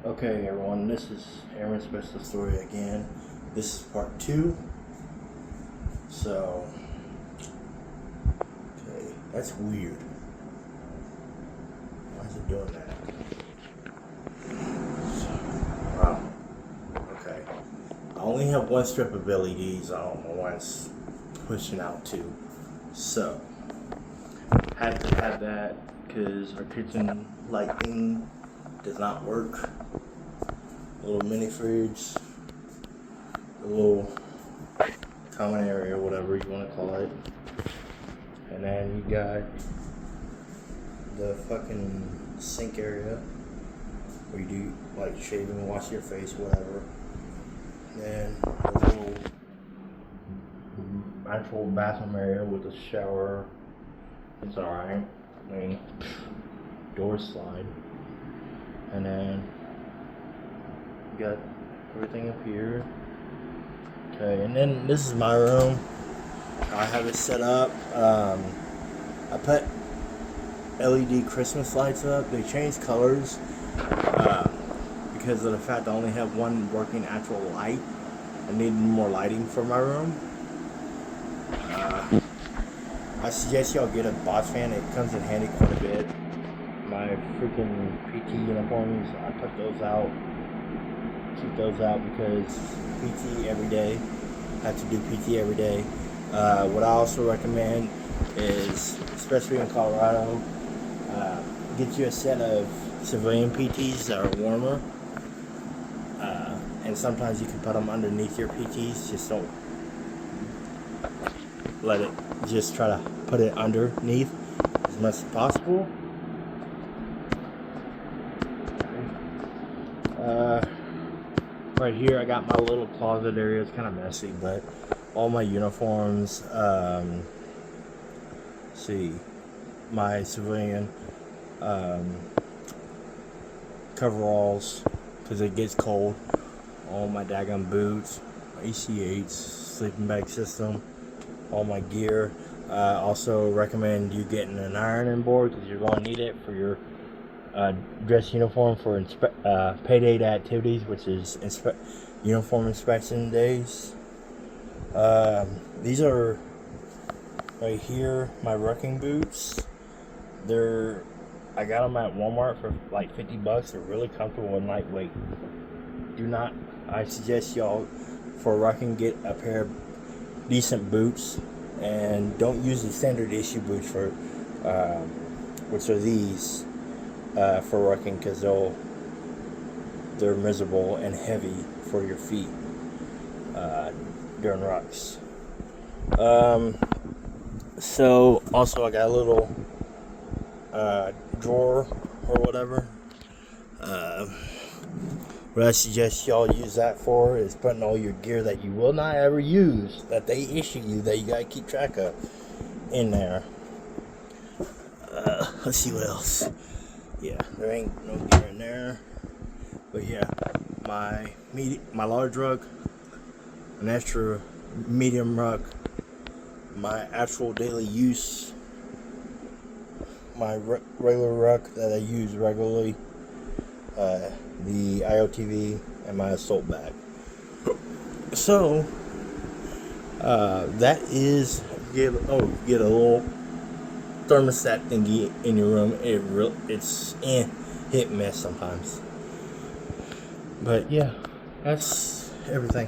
Okay, everyone, this is Aaron Special Story again. This is part 2. So, okay, that's weird. Why is it doing that? Wow. Okay. I only have one strip of LEDs. I don't know why it's pushing out two. So, had to have that because our kitchen lighting does not work. A little mini fridge, a little common area, whatever you want to call it. And then you got the fucking sink area where you do like shaving, wash your face, whatever. Then a little actual bathroom area with a shower. It's alright. I mean, doors slide. And then you got everything up here. Okay, and then this is my room. I have it set up. I put LED Christmas lights up. They changed colors because of the fact I only have one working actual light. I need more lighting for my room. I suggest y'all get a Bosch fan. It comes in handy quite a bit. My freaking PT uniforms, I put those out. Keep those out because PT every day. I have to do PT every day. What I also recommend is, especially in Colorado, get you a set of civilian PTs that are warmer. And sometimes you can put them underneath your PTs. Just don't let it, just try to put it underneath as much as possible. Right here I got my little closet area. It's kind of messy, but all my uniforms, see, my civilian coveralls, because it gets cold, all my daggone boots, my EC8s, sleeping bag system, all my gear. Also recommend you getting an ironing board because you're going to need it for your dress uniform for payday activities, which is uniform inspection days. These are right here, my rucking boots. I got them at Walmart for like $50. They're really comfortable and lightweight. I suggest y'all for rucking get a pair of decent boots, and don't use the standard issue boots for which are these for rucking, because they're miserable and heavy for your feet during rucks. So also I got a little drawer or whatever. What I suggest y'all use that for is putting all your gear that you will not ever use, that they issue you, that you gotta keep track of, in there. Let's see what else. Yeah, there ain't no gear in there. But yeah, my large rug, an extra medium rug, my actual daily use, my regular rug that I use regularly, the IOTV, and my assault bag. So that is get a little thermostat thingy in your room. It's hit miss sometimes. But yeah, that's everything.